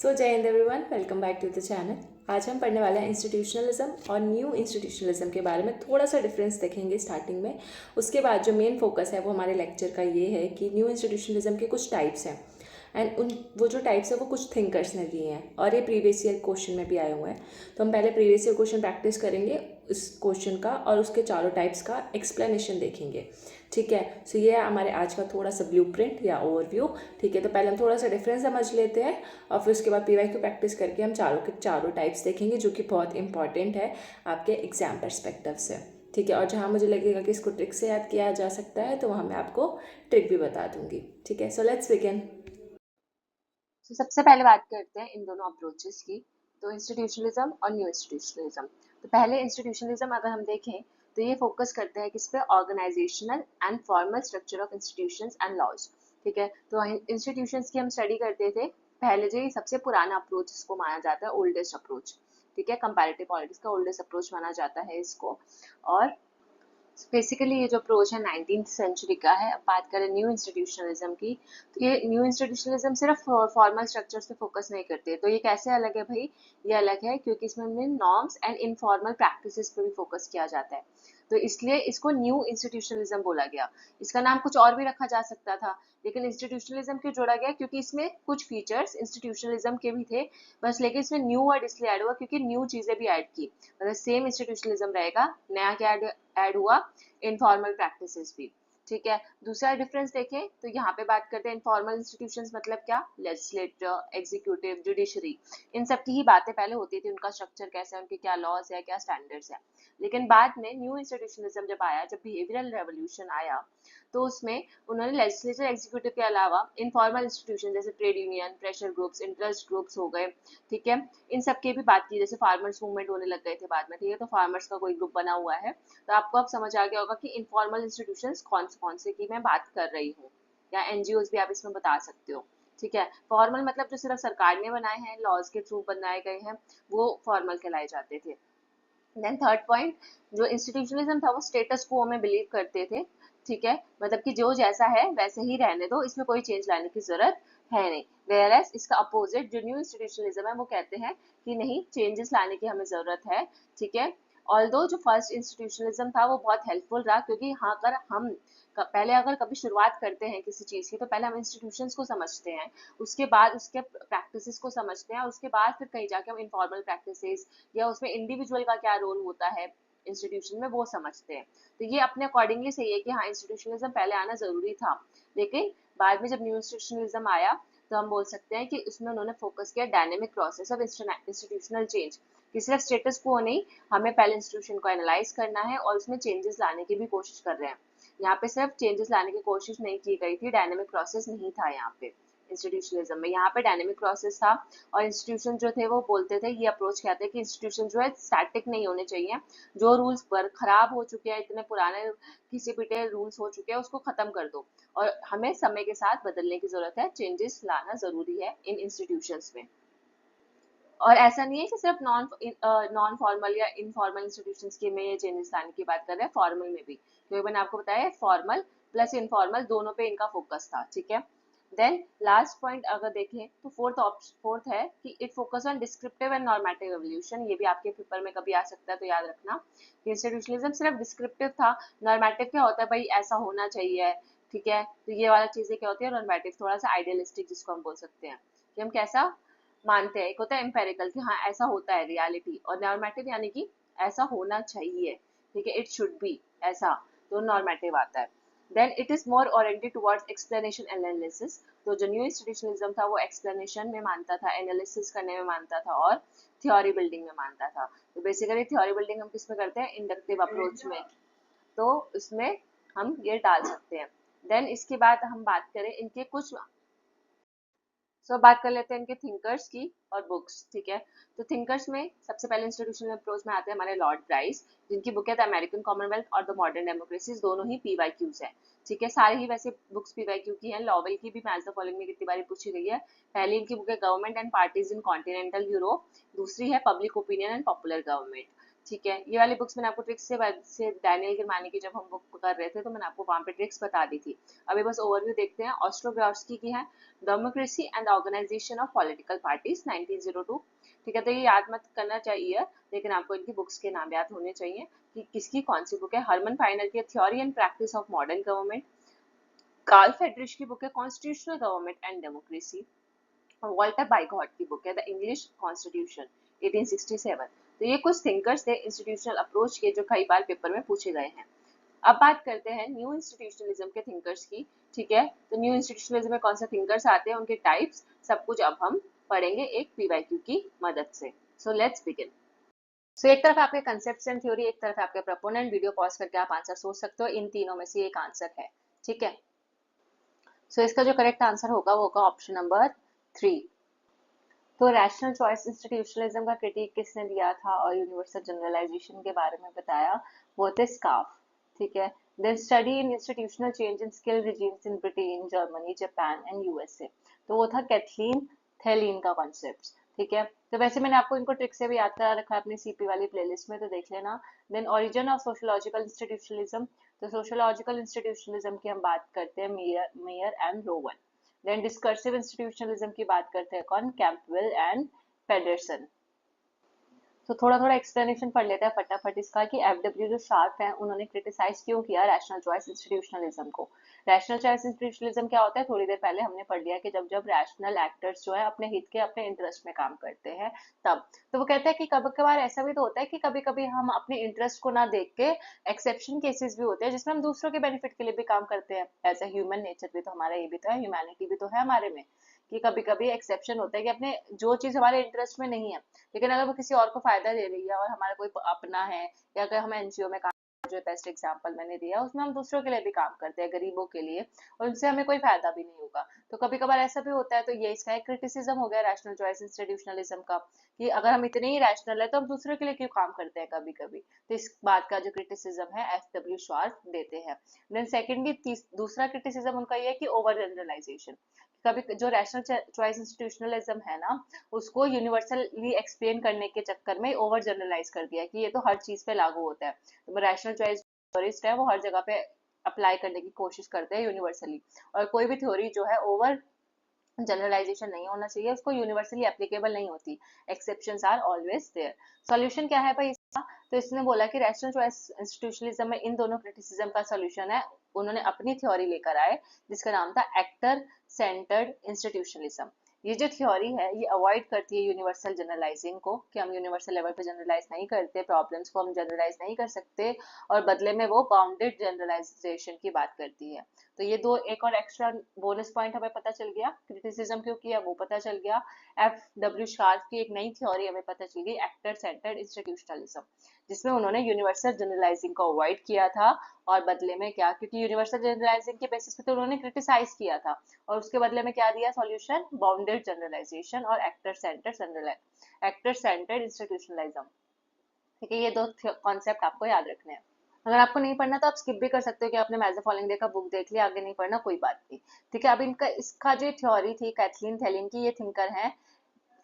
जय हिंद everyone, welcome back to the channel. आज हम पढ़ने वाले हैं इंस्टीट्यूशनलिज्म और न्यू इंस्टीट्यूशनलिज्म के बारे में। थोड़ा सा डिफरेंस देखेंगे स्टार्टिंग में। उसके बाद जो मेन फोकस है वो हमारे लेक्चर का ये है कि न्यू इंस्टीट्यूशनलिज्म के कुछ टाइप्स हैं एंड वो जो टाइप्स है वो कुछ थिंकर्स ने दिए हैं और ये प्रीवियस ईयर क्वेश्चन में भी आए हुए हैं। तो हम पहले प्रीवियस ईयर क्वेश्चन प्रैक्टिस करेंगे इस क्वेश्चन का और उसके चारों टाइप्स का एक्सप्लेनेशन देखेंगे। ठीक है, सो ये है हमारे आज का थोड़ा सा ब्लूप्रिंट या ओवरव्यू। ठीक है, तो पहले हम थोड़ा सा डिफरेंस समझ लेते हैं और फिर उसके बाद पीवाई को प्रैक्टिस करके हम चारों के चारों टाइप्स देखेंगे जो कि बहुत इंपॉर्टेंट है आपके एग्जाम पर्सपेक्टिव से। ठीक है, और जहाँ मुझे लगेगा कि इसको ट्रिक से याद किया जा सकता है तो वहाँ मैं आपको ट्रिक भी बता दूंगी। ठीक है, सो लेट्स बिगिन। तो सबसे पहले बात करते हैं इन दोनों अप्रोचेस की, तो इंस्टीट्यूशनलिज्म और न्यू इंस्टीट्यूशनलिज्म। तो पहले इंस्टीट्यूशनलिज्म अगर हम देखें तो ये फोकस करते हैं किस पे, organisational and formal structure of institutions and laws. ठीक है, तो इंस्टीट्यूशंस की हम स्टडी करते थे पहले, जो सबसे पुराना अप्रोच इसको माना जाता है, ओल्डेस्ट अप्रोच। ठीक है, कंपैरेटिव पॉलिटिक्स का ओल्डेस्ट अप्रोच माना जाता है इसको। और बेसिकली ये जो अप्रोच है 19th सेंचुरी का है। अब बात करें न्यू इंस्टीट्यूशनलिज्म की, तो ये न्यू इंस्टीट्यूशनलिज्म सिर्फ फॉर्मल स्ट्रक्चर्स पे फोकस नहीं करती है। तो ये कैसे अलग है भाई? ये अलग है क्योंकि इसमें नॉर्म्स एंड इनफॉर्मल प्रैक्टिसेस पे भी फोकस किया जाता है, तो इसलिए इसको न्यू इंस्टीट्यूशनलिज्म बोला गया। इसका नाम कुछ और भी रखा जा सकता था, लेकिन इंस्टीट्यूशनलिज्म क्यों जोड़ा गया? क्योंकि इसमें कुछ फीचर्स इंस्टीट्यूशनलिज्म के भी थे बस, लेकिन इसमें न्यू वर्ड इसलिए ऐड हुआ क्योंकि न्यू चीजें भी ऐड की। मतलब सेम इंस्टीट्यूशनलिज्म रहेगा, नया क्या ऐड हुआ? इनफॉर्मल प्रैक्टिसेस भी। ठीक है, दूसरा डिफरेंस देखें तो यहाँ पे बात करते हैं इनफॉर्मल इंस्टीट्यूशंस मतलब क्या, लेजिस्लेटर, एग्जीक्यूटिव, जुडिशरी, इन सब की ही बातें पहले होती थी, उनका स्ट्रक्चर कैसा है, उनके क्या लॉज है, क्या स्टैंडर्ड्स है। लेकिन बाद में न्यू इंस्टीट्यूशनलिज्म जब आया, जब बिहेवियरल रेवोल्यूशन आया, तो उसमें उन्होंने लेजिस्लेचर, एग्जीक्यूटिव के अलावा इनफॉर्मल इंस्टीट्यूशन जैसे trade union, pressure groups, interest groups हो गए, ठीक है, इन सब की भी बात की। जैसे फार्मर्स मूवमेंट होने लग गए थे बाद में, ठीक है, तो फार्मर्स का कोई ग्रुप बना हुआ है। तो आपको अब समझ आ गया होगा कि इनफॉर्मल इंस्टीट्यूशंस कौन से की मैं बात कर रही हूँ, या एनजीओ भी आप इसमें बता सकते हो। ठीक है, फॉर्मल मतलब जो सिर्फ सरकार ने बनाए हैं, लॉज के थ्रू बनाए गए हैं, वो फॉर्मल कहलाए जाते थे। देन थर्ड पॉइंट, जो इंस्टीट्यूशनलिज्म था वो स्टेटस को में बिलीव करते थे। ठीक है, मतलब कि जो जैसा है वैसे ही रहने दो, इसमें कोई चेंज लाने की जरूरत है नहीं। वेयरएस इसका अपोजिट जो न्यू इंस्टीट्यूशनलिज्म है वो कहते हैं कि नहीं, चेंजेस लाने की हमें जरूरत है। ठीक है, ऑल्दो जो फर्स्ट इंस्टीट्यूशनलिज्म था वो बहुत हेल्पफुल रहा, क्योंकि हाँ, अगर हम पहले अगर कभी शुरुआत करते हैं किसी चीज की, तो पहले हम इंस्टीट्यूशंस को समझते हैं, उसके बाद उसके प्रैक्टिसेस को समझते हैं, और उसके बाद फिर कहीं जाके हम इनफॉर्मल प्रैक्टिसेस या उसमें इंडिविजुअल का क्या रोल होता है इंस्टीट्यूशन में वो समझते हैं। तो ये अपने अकॉर्डिंगली सही है कि हाँ, इंस्टीट्यूशनलिज्म पहले आना जरूरी था, लेकिन बाद में जब न्यू इंस्टीट्यूशनलिज्म आया तो हम बोल सकते हैं कि उसमें उन्होंने फोकस किया dynamic process of institutional change, कि सिर्फ स्टेटस को नहीं, हमें पहले इंस्टीट्यूशन को एनालाइज करना है और उसमें चेंजेस लाने की भी कोशिश कर रहे हैं। यहाँ पे सिर्फ चेंजेस लाने की कोशिश नहीं की गई थी, डायनेमिक प्रोसेस नहीं था यहाँ पे इंस्टीट्यूशनलिज्म में। यहाँ पे डायनेमिक प्रोसेस था, और इंस्टीट्यूशन जो थे वो बोलते थे, ये अप्रोच कहते हैं कि इंस्टीट्यूशन जो है स्टैटिक नहीं होने चाहिए। जो रूल्स पर खराब हो चुके हैं, इतने पुराने घिसे पिटे रूल्स हो चुके हैं, उसको खत्म कर दो, और हमें समय के साथ बदलने की जरूरत है, चेंजेस लाना जरूरी है इन इंस्टीट्यूशंस में। और ऐसा नहीं है कि सिर्फ नॉन फॉर्मल या इनफॉर्मल इंस्टीट्यूशंस के में ये चेंजेस लाने की बात कर रहे हैं, फॉर्मल में भी, क्योंकि मैंने आपको बताया फॉर्मल प्लस इनफॉर्मल दोनों पे इनका फोकस था। ठीक है, देन लास्ट पॉइंट अगर देखें तो फोर्थ है कि it focus on descriptive and normative evolution. ये भी आपके पेपर में कभी आ सकता है, तो याद रखना कि इंस्टीट्यूशनलिज्म सिर्फ डिस्क्रिप्टिव था। नॉर्मेटिव क्या होता है भाई, ऐसा होना चाहिए। ठीक है, तो ये वाला चीजें क्या होती है, नॉर्मेटिव थोड़ा सा आइडियलिस्टिक जिसको हम बोल सकते हैं, कि हम कैसा मानते हैं। एक होता है एम्पेरिकल कि हाँ ऐसा होता है रियलिटी, और नॉर्मेटिव यानी कि ऐसा होना चाहिए। ठीक है, इट शुड बी ऐसा, तो नॉर्मेटिव आता है। Then it is more oriented towards explanation analysis. तो जो न्यू इंस्टीट्यूशनलिज्म था वो एक्सप्लेनेशन में मानता था, एनालिसिस करने में मानता था, और थ्योरी बिल्डिंग में मानता था। तो बेसिकली थ्योरी बिल्डिंग हम किस में करते हैं, इंडक्टिव अप्रोच में, तो उसमें हम ये डाल सकते हैं। देन इसके बाद हम बात करें इनके कुछ, बात कर लेते हैं इनके थिंकर्स की और बुक्स। ठीक है, तो थिंकर्स में सबसे पहले इंस्टीट्यूशनल अप्रोच में आते हैं हमारे लॉर्ड ब्राइस, जिनकी बुक है द अमेरिकन कॉमनवेल्थ और द मॉडर्न डेमोक्रेसीज, दोनों ही पीवाईक्यूज है। ठीक है, सारे ही वैसे बुक्स पीवाईक्यू की हैं। लॉवेल की भी मैच द फॉलोइंग में कितनी बारी पूछी गई है। पहली इनकी बुक है government and parties in continental Europe, दूसरी है public opinion and popular government. ठीक है, ये वाली बुक्स मैंने आपको ट्रिक्स से डैनियल गिरमानी की जब हम बुक कर रहे थे तो मैंने आपको वहाँ पे ट्रिक्स बता दी थी। अभी बस ओवरव्यू देखते हैं। ऑस्ट्रोग्रास्की की है democracy and organisation of political parties 1902। ठीक है, तो ये याद मत करना चाहिए, लेकिन आपको इनकी बुक्स के नाम याद होने चाहिए कि किसकी कौन सी बुक है। हरमन फाइनर की theory and practice of modern government. Carl Friedrich की बुक है constitutional government and democracy. Walter Bagehot की बुक है द इंग्लिश कॉन्स्टिट्यूशन 1867। तो ये कुछ थिंकर्स थे इंस्टीट्यूशनल अप्रोच के जो कई बार पेपर में पूछे गए हैं। अब बात करते हैं न्यू इंस्टीट्यूशनलिज्म के थिंकर्स की। ठीक है, तो न्यू इंस्टीट्यूशनलिज्म में कौन से थिंकर्स आते हैं, उनके टाइप्स, सब कुछ अब हम पढ़ेंगे एक पीवाईक्यू की मदद से। So let's begin. सो एक तरफ आपके कंसेप्ट्स एंड थ्योरी, एक तरफ आपके प्रोपोनेंट। वीडियो पॉज करके आप आंसर सोच सकते हो, इन तीनों में से एक आंसर है। ठीक है, सो इसका जो करेक्ट आंसर होगा वो होगा ऑप्शन नंबर 3। तो रैशनल चॉइस इंस्टीट्यूशनलिज्म का क्रिटिक किसने दिया था और यूनिवर्सल जनरलाइजेशन के बारे में बताया, वो थे स्काफ। ठीक है, then study in institutional change in skill regimes in Britain, Germany, Japan and USA. तो वो था कैथलीन थेलिन का कॉन्सेप्ट। ठीक है, तो वैसे मैंने आपको इनको ट्रिक से भी याद करा रखा है अपनी सीपी वाली प्लेलिस्ट में, तो देख लेना। Then origin of sociological institutionalism. तो सोशियोलॉजिकल इंस्टीट्यूशनलिज्म की हम बात करते हैं Meyer and Rowan. Then discursive institutionalism की बात करते हैं कौन, कैंपवेल एंड पेडरसन। तो थोड़ा थोड़ा एक्सप्लेनेशन पढ़ लेते हैं फटाफट इसका कि एफडब्ल्यू जो शार्प है उन्होंने क्रिटिसाइज क्यों किया रैशनल चॉइस इंस्टीट्यूशनलिज्म को। रैशनल चॉइस इंस्टीट्यूशनलिज्म क्या होता है, थोड़ी देर पहले हमने पढ़ लिया कि जब जब रैशनल एक्टर्स जो है अपने हित के अपने इंटरेस्ट में काम करते हैं तब। तो वो कहते हैं कि कभी कभार ऐसा भी तो होता है कि कभी कभी हम अपने इंटरेस्ट को ना देख के, एक्सेप्शन केसेस भी होते हैं जिसमें हम दूसरों के बेनिफिट के लिए भी काम करते हैं। एज ए ह्यूमन नेचर भी तो हमारा ये भी तो है, ह्यूमैनिटी भी तो है हमारे में, कि कभी कभी एक्सेप्शन होता है कि अपने जो चीज हमारे इंटरेस्ट में नहीं है, लेकिन अगर वो किसी और को फायदा दे रही है और हमारा कोई अपना है, या अगर हम एनजीओ में काम, जो बेस्ट एग्जांपल मैंने दिया उसमें हम दूसरों के लिए भी काम करते हैं, गरीबों के लिए, और उनसे हमें कोई फायदा भी नहीं होगा। तो कभी कभार ऐसा भी होता है। तो ये इसका एक क्रिटिसिज्म हो गया रैशनल चॉइस इंस्टीट्यूशनलिज्म का, कि अगर हम इतने ही रैशनल है तो हम दूसरों के लिए क्यों काम करते हैं कभी कभी। तो इस बात का जो क्रिटिसिज्म है एफ डब्ल्यू शार्प देते हैं। देन सेकेंडली दूसरा क्रिटिसिज्म उनका ये है कि ओवर जनरलाइजेशन। कभी जो रैशनल चॉइस इंस्टीट्यूशनलिज्म है ना, उसको यूनिवर्सली एक्सप्लेन करने के चक्कर में ओवर जनरलाइज कर दिया कि ये तो हर चीज पे लागू होता है। तो रैशनल चॉइस थ्योरिस्ट है वो हर जगह पे अप्लाई करने की कोशिश करते हैं यूनिवर्सली, और कोई भी थ्योरी जो है ओवर जनरलाइजेशन नहीं होना चाहिए, उसको यूनिवर्सली एप्लीकेबल नहीं होती, exceptions are always there. Solution क्या है भाई इसका, तो इसने बोला कि रैशनल चॉइस इंस्टीट्यूशनलिज्म में इन दोनों क्रिटिसिज्म का सॉल्यूशन है, उन्होंने अपनी थ्योरी लेकर आए जिसका नाम था एक्टर सेंटर्ड इंस्टीट्यूशनलिज्म। ये जो थ्योरी है ये अवॉइड करती है यूनिवर्सल जनरलाइजिंग को, कि हम यूनिवर्सल लेवल पे जनरलाइज नहीं करते, प्रॉब्लम्स को हम जनरलाइज नहीं कर सकते, और बदले में वो बाउंडेड जनरलाइजेशन की बात करती है। तो ये दो एक और एक्स्ट्रा बोनस पॉइंट हमें पता चल गया, क्रिटिसिज्म क्यों किया वो पता चल गया। एफ डब्ल्यू शार्प की एक नई थ्योरी हमें पता चल गई, एक्टर सेंटर्ड इंस्टीट्यूशनलिज्म, जिसमें उन्होंने यूनिवर्सल जनरलाइजिंग को अवॉइड किया था, और बदले में क्या, क्योंकि यूनिवर्सल जनरलाइजिंग के बेसिस पे तो उन्होंने क्रिटिसाइज किया था, और उसके बदले में क्या दिया सॉल्यूशन, बाउंडेड जनरलाइजेशन और एक्टर सेंटर्ड इंस्टीट्यूशनलिज्म। ठीक है, ये दो कॉन्सेप्ट आपको याद रखने हैं। अगर आपको नहीं पढ़ना तो आप स्किप भी कर सकते हो कि आपने मैज द फॉलोइंग डे का बुक देख लिया, आगे नहीं पढ़ना कोई बात नहीं। ठीक है, अब इनका इसका जो थ्योरी थी कैथलीन थेलिन की, ये थिंकर है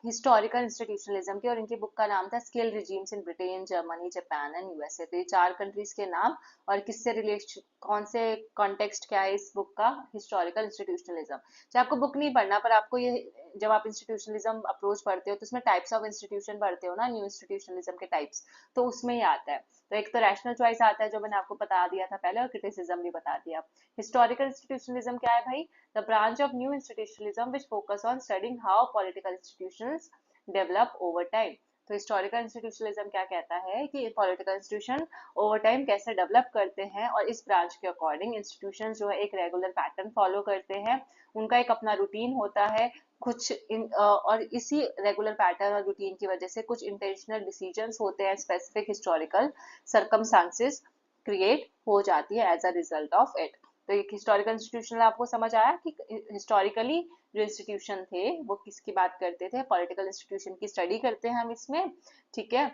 हिस्टोरिकल इंस्टीट्यूशनलिज्म की, और इनकी बुक का नाम था skill regimes in Britain, Germany, Japan and USA. तो ये 4 कंट्रीज के नाम, और किससे रिलेशन, कौन से कॉन्टेक्स्ट क्या है इस बुक का, हिस्टोरिकल इंस्टीट्यूशनलिज्म। चाहे आपको बुक नहीं पढ़ना, पर आपको ये, जब आप इंस्टीट्यूशनलिज्म अप्रोच पढ़ते हो तो उसमें टाइप्स ऑफ इंस्टीट्यूशन पढ़ते हो ना, न्यू इंस्टीट्यूशनलिज्म के टाइप्स, तो उसमें ही आता है। तो एक तो रैशनल चॉइस आता है जो मैंने आपको बता दिया था पहले, और क्रिटिसिज्म भी बता दिया। हिस्टोरिकल इंस्टीट्यूशनलिज्म क्या है भाई, the branch of new institutionalism which focus on studying how political institutions develop over time। तो हिस्टोरिकल इंस्टीट्यूशनलिज्म क्या कहता है कि पॉलिटिकल इंस्टीट्यूशन ओवर टाइम कैसे डेवलप करते हैं, और इस ब्रांच के अकॉर्डिंग इंस्टीट्यूशन जो है एक रेगुलर पैटर्न फॉलो करते हैं, उनका एक अपना रूटीन होता है, और इसी रेगुलर पैटर्न और रूटीन की वजह से कुछ इंटेंशनल डिसीजंस होते हैं, स्पेसिफिक हिस्टोरिकल सर्कमस्टांसेस क्रिएट हो जाती है as a result of it. तो एक हिस्टोरिकल इंस्टीट्यूशन आपको समझ आया कि हिस्टोरिकली जो इंस्टीट्यूशन थे वो किसकी बात करते थे, पॉलिटिकल इंस्टीट्यूशन की स्टडी करते हैं हम इसमें। ठीक है,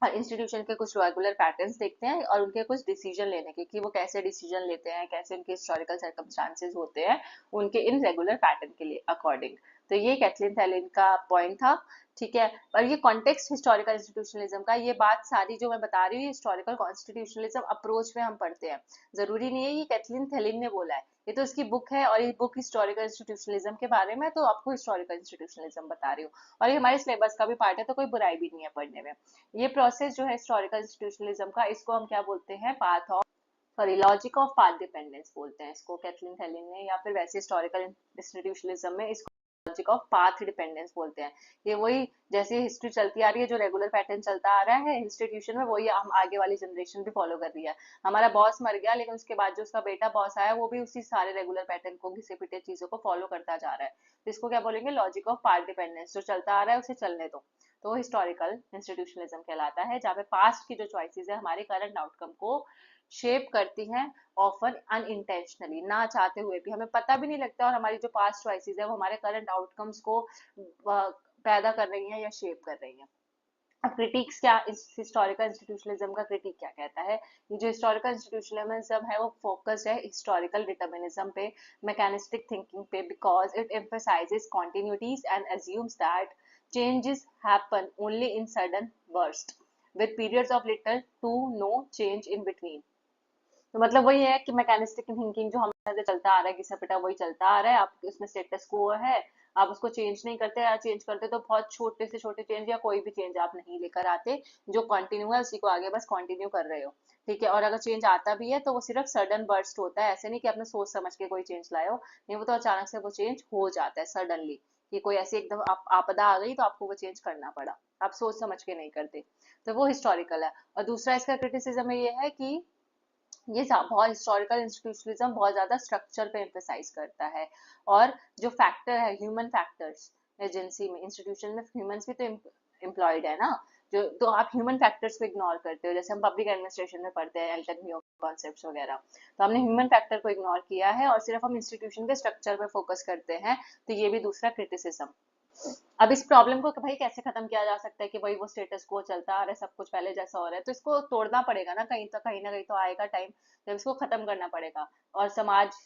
और इंस्टीट्यूशन के कुछ रेगुलर पैटर्न्स देखते हैं, और उनके कुछ डिसीजन लेने के, कि वो कैसे डिसीजन लेते हैं, कैसे उनके हिस्टोरिकल सर्कमस्टांसेस होते हैं उनके इन रेगुलर पैटर्न के लिए अकॉर्डिंग। तो ये कैथलीन थैलिन का पॉइंट था, ठीक है। और ये कॉन्टेक्स्ट हिस्टोरिकल इंस्टीट्यूशनलिज्म का, ये बात सारी जो मैं बता रही हूँ हिस्टोरिकल कॉन्स्टिट्यूशनलिज्म अप्रोच में हम पढ़ते हैं, जरूरी नहीं है ये कैथलीन थैलिन ने बोला है, ये तो इसकी बुक है और ये बुक हिस्टोरिकल इंस्टीट्यूशनलिज्म के बारे में, तो आपको हिस्टोरिकल इंस्टीट्यूशनलिज्म बता रही हूँ और ये हमारे सिलेबस का भी पार्ट है, तो कोई बुराई भी नहीं है पढ़ने में। ये प्रोसेस जो है हिस्टोरिकल इंस्टीट्यूशनलिज्म का, इसको हम क्या बोलते हैं, path of, sorry, logic of path dependence बोलते हैं इसको कैथलीन थैलिन ने, या फिर वैसे हिस्टोरिकल इंस्टीट्यूशनलिज्म में इसको लॉजिक ऑफ पाथ डिपेंडेंस बोलते हैं। ये वही, जैसे हिस्ट्री चलती आ रही है, जो रेगुलर पैटर्न चलता आ रहा है इंस्टीट्यूशन में, वही हम आगे वाली जनरेशन भी फॉलो कर रही है। हमारा बॉस मर गया, लेकिन उसके बाद जो उसका बेटा बॉस आया, वो भी उसी सारे रेगुलर पैटर्न को, घिसे पिटे चीजों को फॉलो करता जा रहा है, तो इसको क्या बोलेंगे, लॉजिक ऑफ पाथ डिपेंडेंस। जो चलता आ रहा है उसे चलने दो, तो हिस्टोरिकल इंस्टीट्यूशनलिज्म कहलाता है, जहाँ पे पास्ट की जो चॉइसेस है हमारे करंट आउटकम को शेप करती हैं, ऑफन अनइंटेंशनली, ना चाहते हुए भी, हमें पता भी नहीं लगता, और हमारी जो पास्ट चॉइसेस है वो हमारे करंट आउटकम्स को पैदा कर रही हैं या शेप कर रही हैं। अब क्रिटिक्स क्या, इस हिस्टोरिकल इंस्टीट्यूशनलिज्म का क्रिटिक क्या कहता है, ये जो हिस्टोरिकल इंस्टीट्यूशनलिज्म है वो फोकस्ड है हिस्टोरिकल डिटर्मिनिज्म पे, मैकेनिस्टिक थिंकिंग पे, because it emphasises continuities and assumes that changes happen only in sudden burst with periods of little to no change in between। तो मतलब वही है कि मैकेनिस्टिक थिंकिंग जो हमारे चलता आ रहा है, घिसा पिटा वही चलता आ रहा है, आप उसमें स्टेटस को है, आप उसको चेंज नहीं करते, या चेंज करते तो बहुत छोटे से छोटे चेंज या कोई भी चेंज आप नहीं लेकर आते, जो कंटिन्यू है उसी को आगे बस कंटिन्यू कर रहे हो, ठीक है। और अगर चेंज आता भी है तो वो सिर्फ सडन बर्स्ट होता है, ऐसे नहीं कि आपने सोच समझ के कोई चेंज लाए हो, नहीं, वो तो अचानक से वो चेंज हो जाता है सडनली, कि कोई ऐसी एकदम आपदा आ गई तो आपको वो चेंज करना पड़ा, आप सोच समझ के नहीं करते, तो वो हिस्टोरिकल है। और दूसरा इसका क्रिटिसिज्म ये है कि ये बहुत हिस्टोरिकल इंस्टीट्यूशनलिज्म बहुत ज्यादा स्ट्रक्चर पे एम्फेसाइज करता है, और जो फैक्टर है ह्यूमन फैक्टर्स, एजेंसी में इंस्टीट्यूशन में ह्यूमंस भी तो एम्प्लॉयड है ना, जो, तो आप ह्यूमन फैक्टर्स को इग्नोर करते हो, जैसे हम पब्लिक एडमिनिस्ट्रेशन में पढ़ते हैं एल्टन ह्यूम कॉन्सेप्ट्स वगैरह, तो हमने ह्यूमन फैक्टर को इग्नोर किया है और सिर्फ हम इंस्टीट्यूशन के स्ट्रक्चर पे फोकस करते हैं, तो ये भी दूसरा क्रिटिसिज्म। अब इस प्रॉब्लम को भाई कैसे खत्म किया जा सकता है, कि भाई वो स्टेटस को चलता आ रहा है, सब कुछ पहले जैसा हो रहा है, तो इसको तोड़ना पड़ेगा ना, कहीं ना कहीं तो आएगा टाइम जब इसको खत्म करना पड़ेगा, और समाज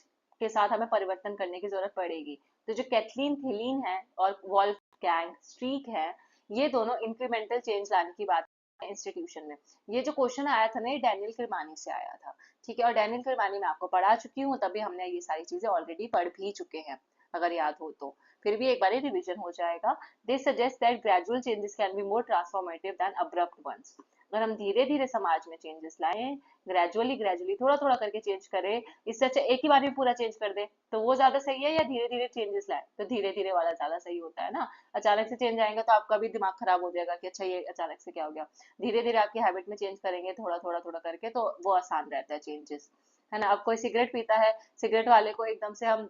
के साथ हमें परिवर्तन करने की जरूरत पड़ेगी। तो जो कैथलीन थीलीन है और वॉल्फगैंग स्ट्रीक है, ये दोनों इंक्रीमेंटल चेंज लाने की बात इंस्टीट्यूशन में। ये जो क्वेश्चन आया था ना, ये डैनियल किरमानी से आया था, ठीक है, और डैनियल किरमानी मैं आपको पढ़ा चुकी हूँ, तभी हमने ये सारी चीजें ऑलरेडी पढ़ भी चुके हैं, अगर याद हो तो, फिर भी एक बार रिवीजन हो जाएगा। They suggest that gradual changes can be more transformative than abrupt ones. अगर हम धीरे धीरे समाज में चेंजेस लाएं, ग्रेजुअली ग्रेजुअली थोड़ा थोड़ा करके चेंज करें, इससे अच्छा एक ही बार में पूरा चेंज कर दे, तो वो ज्यादा सही है, या धीरे धीरे चेंजेस लाए, तो धीरे धीरे वाला ज्यादा सही होता है ना। अचानक से चेंज आएंगे तो आपका भी दिमाग खराब हो जाएगा कि अच्छा ये अचानक से क्या हो गया। धीरे धीरे आपकी हैबिट में चेंज करेंगे, थोड़ा थोड़ा थोड़ा करके, तो वो आसान रहता है चेंजेस, है ना। अब कोई सिगरेट पीता है, सिगरेट वाले को एकदम से हम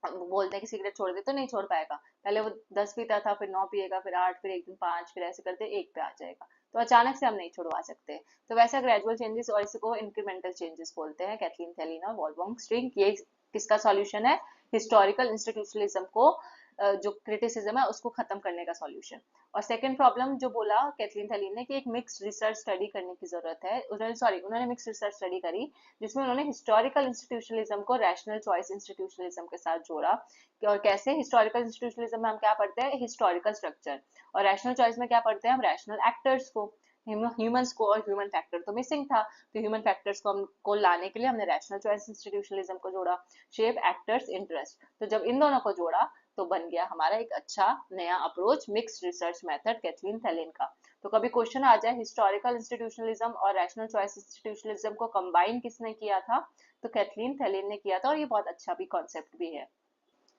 बोलते हैं कि सिगरेट छोड़ दे, तो नहीं छोड़ पाएगा, पहले वो 10 पीता था, फिर 9 पिएगा, फिर 8, फिर एक दिन 5, फिर ऐसे करते 1 पे आ जाएगा, तो अचानक से हम नहीं छुड़वा सकते। तो वैसा ग्रेजुअल चेंजेस, और इसको इंक्रीमेंटल चेंजेस बोलते हैं, कैथलीन थैलिन और वॉल्फगैंग स्ट्रिंग। ये किसका सॉल्यूशन है, हिस्टोरिकल इंस्टीट्यूशनलिज्म को, जो क्रिटिसिज्म है उसको खत्म करने का सॉल्यूशन। और सेकंड प्रॉब्लम जो बोला कैथलीन थैलिन ने, कि एक मिक्स्ड रिसर्च स्टडी करने की जरूरत है, उन्होंने मिक्स्ड रिसर्च स्टडी करी, जिसमें उन्होंने हिस्टोरिकल इंस्टीट्यूशनलिज्म को रैशनल चॉइस इंस्टीट्यूशनलिज्म के साथ जोड़ा। और कैसे, हिस्टोरिकल इंस्टीट्यूशनलिज्म में हम क्या पढ़ते हैं, हिस्टोरिकल स्ट्रक्चर, और रैशनल चॉइस में क्या पढ़ते हैं हम, रैशनल एक्टर्स को, ह्यूमंस को, और ह्यूमन फैक्टर तो मिसिंग था, तो ह्यूमन फैक्टर्स को हमको लाने के लिए हमने रैशनल चॉइस इंस्टीट्यूशनलिज्म को जोड़ा, शेप एक्टर्स इंटरेस्ट, तो जब इन दोनों को जोड़ा तो बन गया हमारा एक अच्छा नया approach, mixed research method Kathleen Thelen का। तो कभी क्वेश्चन आ जाए हिस्टोरिकल इंस्टीट्यूशनलिज्म और रैशनल चॉइस इंस्टीट्यूशनलिज्म को कंबाइन किसने किया था, तो कैथलीन थैलिन ने किया था, और ये बहुत अच्छा भी कॉन्सेप्ट भी है।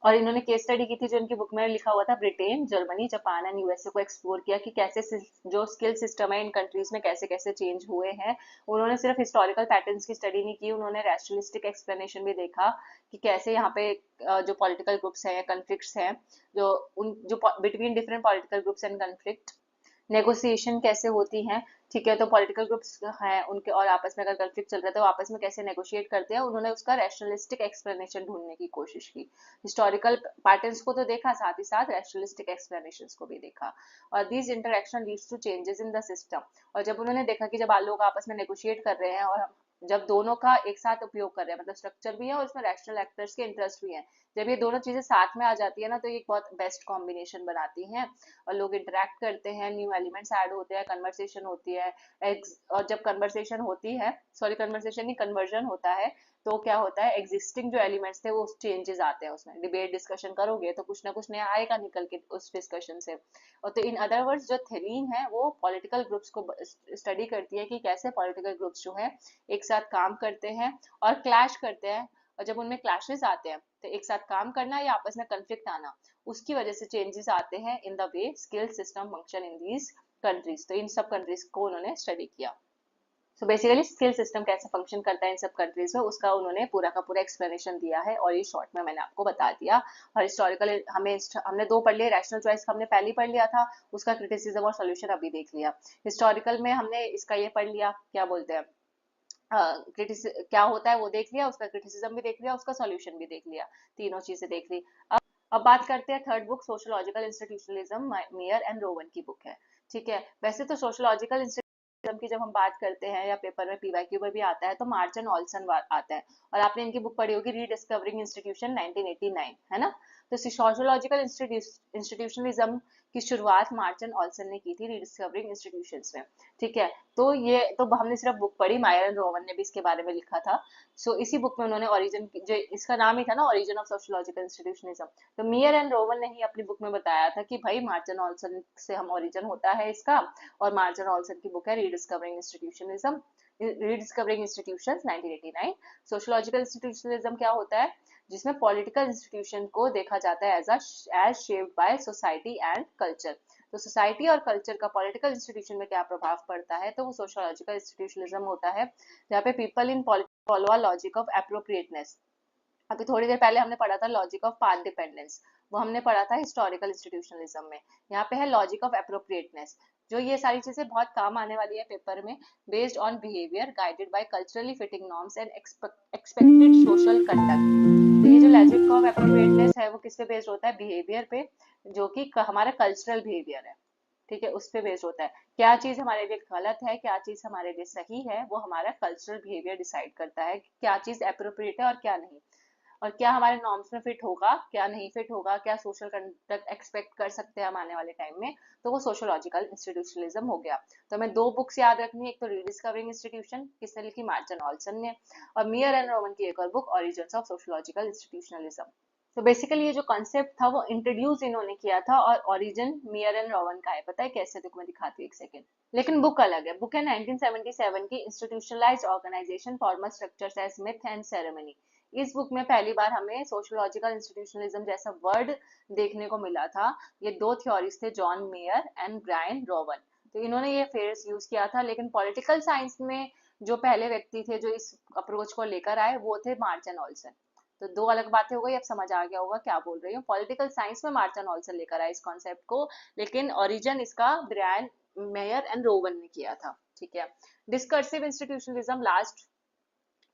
और इन्होंने केस स्टडी की थी, जो इनकी बुक में लिखा हुआ था, Britain, Germany, Japan and USA को एक्सप्लोर किया, कि कैसे जो स्किल सिस्टम है इन कंट्रीज में कैसे कैसे चेंज हुए हैं। उन्होंने सिर्फ हिस्टोरिकल पैटर्न्स की स्टडी नहीं की, उन्होंने रैशनलिस्टिक एक्सप्लेनेशन भी देखा, कि कैसे यहाँ पे जो पॉलिटिकल ग्रुप्स हैं या कन्फ्लिक्ट्स हैं, जो between different political groups and conflict, negotiation कैसे होती हैं, ठीक है, तो पॉलिटिकल ग्रुप्स हैं उनके और आपस में अगर कंफ्लिक्ट चल रहा है तो आपस में कैसे नेगोशिएट करते हैं, उन्होंने उसका रैशनलिस्टिक एक्सप्लेनेशन ढूंढने की कोशिश की। हिस्टोरिकल पैटर्न्स को तो देखा, साथ ही साथ रैशनलिस्टिक एक्सप्लेनेशंस को भी देखा, और these interaction leads to changes in the system. और जब उन्होंने देखा कि जब लोग आपस में नेगोशिएट कर रहे हैं और जब दोनों का एक साथ उपयोग कर रहे हैं, मतलब स्ट्रक्चर भी है और इसमें रैशनल एक्टर्स के इंटरेस्ट भी हैं, जब ये दोनों चीजें साथ में आ जाती है ना, तो ये एक बहुत बेस्ट कॉम्बिनेशन बनाती हैं और लोग इंटरेक्ट करते हैं, न्यू एलिमेंट्स ऐड होते हैं, कन्वर्सेशन होती है। और जब कन्वर्सेशन होती है, सॉरी कन्वर्सेशन नहीं, कन्वर्जन होता है, तो क्या होता है, एग्जिस्टिंग जो एलिमेंट्स थे वो चेंजेस आते हैं उसमें। डिबेट डिस्कशन करोगे तो कुछ ना कुछ नया आएगा निकल के उस डिस्कशन से। और तो इन अदर वर्ड्स जो थीम है वो पॉलिटिकल ग्रुप्स को स्टडी करती है कि कैसे पॉलिटिकल ग्रुप्स जो है एक साथ काम करते हैं और क्लैश करते हैं। और जब उनमें क्लैशेस आते हैं तो एक साथ काम करना या आपस में कंफ्लिक्ट आना, उसकी वजह से चेंजेस आते हैं in the way skill system function in these countries. तो इन सब कंट्रीज को उन्होंने स्टडी किया। सो बेसिकली स्किल सिस्टम कैसे फंक्शन करता है इन सब कंट्रीज में, उसका उन्होंने पूरा का पूरा एक्सप्लेनेशन दिया है और ये शॉर्ट में मैंने आपको बता दिया। और हिस्टोरिकल हमने दो पढ़ लिए, रैशनल चॉइस हमने पहले पढ़ लिया था, उसका क्रिटिसिज्म और सोल्यूशन अभी देख लिया। हिस्टोरिकल में हमने इसका ये पढ़ लिया, क्या बोलते हैं, क्या होता है वो देख लिया, उसका क्रिटिसिज्म भी देख लिया, उसका सॉल्यूशन भी देख लिया, तीनों चीजें देख ली। अब बात करते हैं third book, sociological institutionalism, mayor and Rowan की बुक है। ठीक है, वैसे तो सोशियोलॉजिकल इंस्टीट्यूशनलिज्म की जब हम बात करते हैं या पेपर में पीवाईक्यू में भी आता है तो मार्चन ऑल्सन आता है, और आपने इनकी बुक पढ़ी होगी रीडिस्कवरिंग इंस्टीट्यूशन 1989, है ना। तो सोशियोलॉजिकल इंस्टीट्यूशनलिज्म की शुरुआत मार्चन ऑल्सन ने की थी रीडिस्कवरिंग इंस्टीट्यूशंस में। ठीक है, तो ये तो हमने सिर्फ बुक पढ़ी, मायर एंड रोवन ने भी इसके बारे में लिखा था। इसी बुक में उन्होंने ओरिजिन, जो इसका नाम ही था ना, ओरिजिन ऑफ सोशियोलॉजिकल इंस्टीट्यूशनिज्म, तो मियर एंड रोवन ने ही अपनी बुक में बताया था कि भाई मार्चन ऑल्सन से हम ओरिजिन होता है इसका। और मार्चन ऑल्सन की बुक है रीडिस्कवरिंग इंस्टीट्यूशनिज्म, रीडिस्कवरिंग इंस्टीट्यूशंस 1989। सोशियोलॉजिकल इंस्टीट्यूशनिज्म क्या होता है, जिसमें पॉलिटिकल इंस्टीट्यूशन को देखा जाता है as shaped by society and culture. तो सोसाइटी और कल्चर का पॉलिटिकल इंस्टीट्यूशन में क्या प्रभाव पड़ता है, तो वो सोशियोलॉजिकल इंस्टीट्यूशनिज्म होता है, जहाँ पे people in follow a logic of appropriateness. अभी थोड़ी देर पहले हमने पढ़ा था लॉजिक ऑफ पाथ डिपेंडेंस, वो हमने पढ़ा था हिस्टोरिकल इंस्टीट्यूशनलिज्म में। यहाँ पे है लॉजिक ऑफ एप्रोप्रिएटनेस, जो ये सारी चीजें बहुत काम आने वाली है पेपर में। Based on behaviour guided by culturally fitting norms and expected social conduct. तो ये जो लॉजिक ऑफ एप्रोप्रिएटनेस है वो किस पे बेस्ड होता है, बिहेवियर पे, जो कि हमारा कल्चरल बिहेवियर है। ठीक है, उस पे बेस्ड होता है, क्या चीज हमारे लिए गलत है, क्या चीज हमारे लिए सही है, वो हमारा कल्चरल बिहेवियर डिसाइड करता है कि क्या चीज अप्रोप्रिएट है और क्या नहीं, और क्या हमारे नॉर्म्स में फिट होगा, क्या नहीं फिट होगा, क्या सोशल कंडक्ट एक्सपेक्ट कर सकते हैं हम आने वाले टाइम में। तो वो सोशियोलॉजिकल इंस्टीट्यूशनलिज्म हो गया। तो हमें दो बुक्स याद रखनी है, एक तो रीडिस्कवरिंग इंस्टीट्यूशन, किसने लिखी, मार्चन ऑल्सन ने, और मियर एंड रोमन की एक और book, origins of sociological institutionalism. तो बेसिकली ये जो कॉन्सेप्ट था वो इंट्रोड्यूस इन्होंने किया था, और ओरिजिन मियर एंड रोवन का है। पता है कैसे, देखो मैं दिखाती हूँ एक सेकंड। लेकिन बुक अलग है, बुक है 1977 की, institutionalised organisation, formal structures as myth and ceremony. इस बुक में पहली बार हमें सोशियोलॉजिकल इंस्टीट्यूशनलिज्म जैसा वर्ड देखने को मिला था। ये दो थ्योरीज थे, John Meyer and Brian Rowan. तो इन्होंने ये फ्रेज यूज किया था, लेकिन पॉलिटिकल साइंस में जो पहले व्यक्ति थे जो इस अप्रोच को लेकर आए वो थे मार्चन ऑल्सन। तो दो अलग बातें हो गई, अब समझ आ गया होगा क्या बोल रही हूँ। पॉलिटिकल साइंस में मार्चन ऑल्सन लेकर आए इस कॉन्सेप्ट को, लेकिन ओरिजिन इसका ब्रायन मेयर एंड रोवन ने किया था। ठीक है, discursive institutionalism last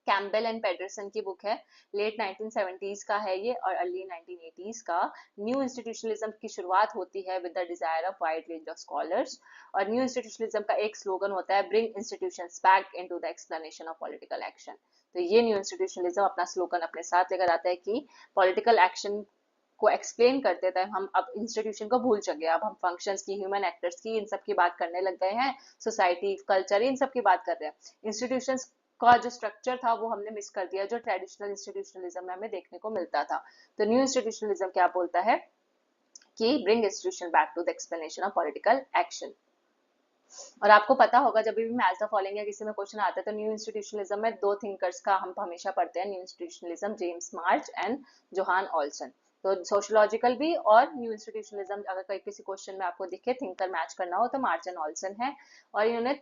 Campbell and Peterson की बुक है, लेट 1970s का है ये और अर्ली 1980s का। न्यू इंस्टीट्यूशनलिज्म की शुरुआत होती है with the desire of wide range of scholars, और न्यू इंस्टीट्यूशनलिज्म का एक स्लोगन होता है, bring institutions back into the explanation of political action. तो ये न्यू इंस्टीट्यूशनलिज्म अपना स्लोगन अपने साथ लेकर आता है कि पॉलिटिकल एक्शन को एक्सप्लेन करते थे हम अब इंस्टीट्यूशन को भूल चुके हैं, अब हम फंक्शंस की, ह्यूमन एक्टर्स की, इन सब की बात करने लग गए हैं, सोसाइटी कल्चर इन सब की बात कर रहे हैं। इंस्टीट्यूशंस का जो स्ट्रक्चर था वो हमने मिस कर दिया, जो ट्रेडिशनल इंस्टीट्यूशनलिज्म में हमें देखने को मिलता था। तो न्यू इंस्टीट्यूशनलिज्म क्या बोलता है कि bring institution back to the explanation of political action. और आपको पता होगा जब भी मैच द फॉलोइंग या किसी में क्वेश्चन आता है तो न्यू इंस्टीट्यूशनलिज्म में दो थिंकर्स का हम हमेशा पढ़ते हैं, new institutionalism, James March and Johan Olsen. तो सोशियोलॉजिकल भी और न्यू इंस्टीट्यूशनलिज्म अगर कहीं किसी क्वेश्चन में आपको दिखे थिंकर मैच करना हो तो मार्चन ऑल्सन है। और इन्होंने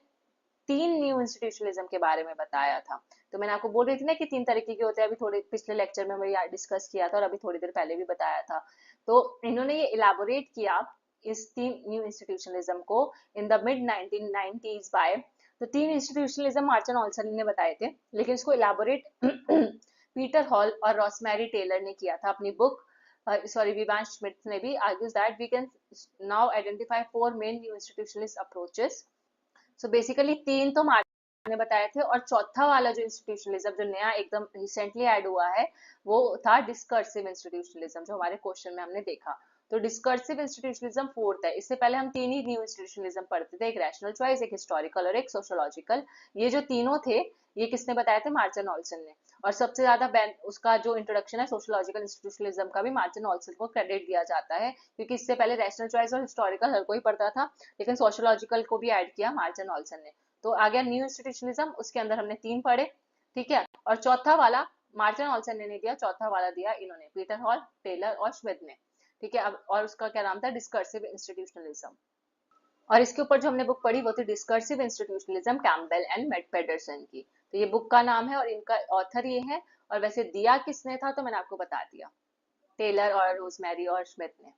तीन न्यू इंस्टीट्यूशनलिज्म के बारे में बताया था। तो मैंने आपको बोल रही थी ना कि तीन तरीके के होते हैं, अभी थोड़े पिछले लेक्चर में मैं डिस्कस किया था और अभी थोड़ी देर पहले भी बताया था। तो इन्होंने ये इलाबोरेट किया इस तीन न्यू इंस्टीट्यूशनलिज्म को in the mid 1990s bye, तो तीन इंस्टीट्यूशनलिज्म मार्चन ऑल्सन ने बताए थे, लेकिन इसको इलाबोरेट पीटर हॉल और रॉसमैरी टेलर ने किया था अपनी बुक, सॉरी विवांश स्मिथ ने भी, argues that we can now identify four main new institutionalist approaches। So basically तीन तो मैंने बताए थे। और चौथा वाला जो इंस्टीट्यूशनलिज्म जो नया एकदम रिसेंटली ऐड हुआ है वो था डिस्कर्सिव इंस्टीट्यूशनलिज्म, जो हमारे क्वेश्चन में हमने देखा। तो डिस्कर्सिव इंस्टीट्यूशनलिज्म फोर्थ है। इससे पहले हम तीन ही न्यू इंस्टीट्यूशनलिज्म पढ़ते थे, एक रैशनल चॉइस, एक हिस्टोरिकल और एक सोशोलॉजिकल। ये जो तीनों थे ये किसने बताए थे? मार्चन ऑल्सन ने। और सबसे ज्यादा उसका जो इंट्रोडक्शन है सोशोलॉजिकल इंस्टीट्यूशनलिज्म का भी मार्चन ऑल्सन को क्रेडिट दिया जाता है, क्योंकि इससे पहले रैशनल चॉइस और हिस्टोरिकल हर कोई पढ़ता था, लेकिन सोशोलॉजिकल को भी ऐड किया मार्चन ऑल्सन ने। तो आ गया न्यू इंस्टीट्यूशनलिज्म, उसके अंदर हमने तीन पढ़े, ठीक है। और चौथा वाला मार्टिन ऑल्सन ने नहीं दिया, चौथा वाला दिया इन्होंने, पीटर हॉल, टेलर और स्मिथ ने, ठीक है। अब और उसका क्या नाम था? Discursive institutionalism. और इसके ऊपर जो हमने बुक पढ़ी वो थी डिस्कर्सिव इंस्टीट्यूशनलिज्म, कैम्पबेल एंड पेडरसन की। तो ये बुक का नाम है और इनका ऑथर ये है। और वैसे दिया किसने था तो मैंने आपको बता दिया, टेलर और रोजमेरी और स्मिथ ने।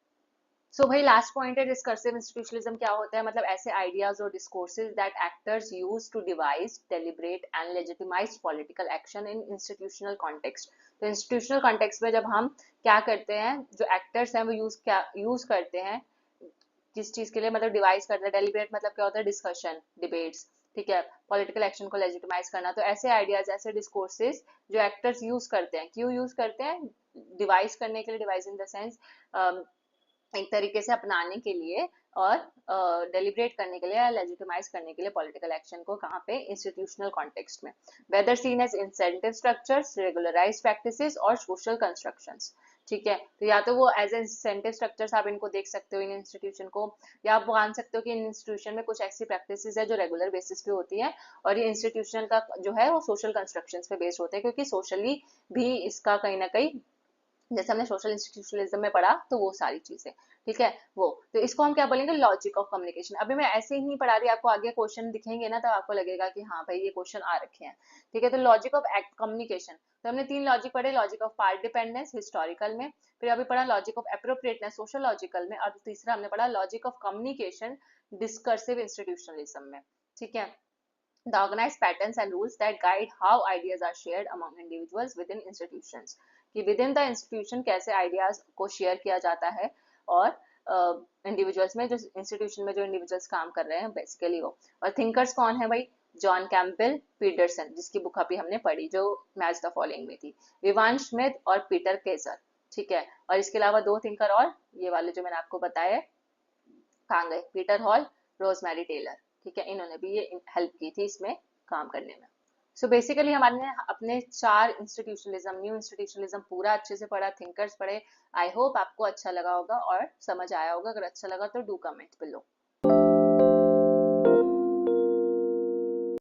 सो भाई लास्ट पॉइंट है डिस्कर्सिव इंस्टीट्यूशनलिज्म क्या होता है? मतलब ऐसे आइडियाज और discourses that actors use to devise, deliberate and legitimise political action in institutional context. तो इंस्टीट्यूशनल कॉन्टेक्स्ट में जब हम क्या करते हैं, जो एक्टर्स हैं वो यूज करते हैं किस चीज के लिए? मतलब डिवाइस करते हैं, डेलिब्रेट मतलब क्या होता है? डिस्कशन, डिबेट्स, ठीक है। पॉलिटिकल एक्शन को लेजिटिमाइज करना। तो ऐसे आइडियाज, ऐसे डिस्कोर्सेज जो एक्टर्स यूज करते हैं, क्यों यूज करते हैं? डिवाइस करने के लिए, डिवाइस इन द सेंस एक तरीके से अपनाने के लिए, और डेलिब्रेट करने के लिए या लेजिटिमाइज करने के लिए पॉलिटिकल एक्शन को। कहाँ पे? इंस्टीट्यूशनल कॉन्टेक्स्ट में। Whether seen as incentive structures, regularise practices और सोशल कंस्ट्रक्शंस, ठीक है। तो या तो वो एज इंसेंटिव स्ट्रक्चर्स आप इनको देख सकते हो इन इंस्टीट्यूशन को, या आप मान सकते हो कि इन इंस्टीट्यूशन में कुछ ऐसी प्रैक्टिसेस है जो रेगुलर बेसिस पे होती है, और ये इंस्टीट्यूशन का जो है वो सोशल कंस्ट्रक्शंस पे बेस्ड होते हैं, क्योंकि सोशली भी इसका कहीं ना कहीं, जैसे हमने सोशल इंस्टीट्यूशनलिज्म में पढ़ा, तो वो सारी चीजें, ठीक है। वो तो इसको हम क्या बोलेंगे? Logic of communication. अभी मैं ऐसे ही नहीं पढ़ा रही, आपको आगे क्वेश्चन दिखेंगे ना, तो आपको लगेगा कि हाँ भाई ये क्वेश्चन आ रखे हैं, ठीक है। तो लॉजिक ऑफ एक्ट कम्युनिकेशन, तो हमने तीन लॉजिक पढ़े, logic of part dependence historical में, फिर अभी पढ़ा लॉजिक ऑफ एप्रोप्रिएटनेस सोशोलॉजिकल में, और तीसरा हमने पढ़ा logic of communication discursive institutionalism में, ठीक है। The organized patterns and rules that guide how ideas are shared among individuals within institutions, कि within the institution कैसे ideas को share किया जाता है, और इंडिविजुअल्स में, जो इंस्टीट्यूशन में जो इंडिविजुअल्स काम कर रहे हैं बेसिकली वो। और थिंकर्स कौन है भाई? जॉन कैम्पबेल, पीटरसन, जिसकी बुक अभी हमने पढ़ी जो मैच द फॉलोइंग में थी, विवान स्मिथ और पीटर केजर, ठीक है। और इसके अलावा दो थिंकर और ये वाले जो मैंने आपको बताया कहाँ गए? पीटर हॉल, रोजमेरी टेलर, ठीक है। इन्होंने भी ये हेल्प की थी इसमें काम करने में। सो बेसिकली हमारे अपने चार इंस्टीट्यूशनलिज्म, न्यू इंस्टीट्यूशनलिज्म पूरा अच्छे से पढ़ा, थिंकर्स पढ़े। आई होप आपको अच्छा लगा होगा और समझ आया होगा। अगर अच्छा लगा तो डू कमेंट बिलो।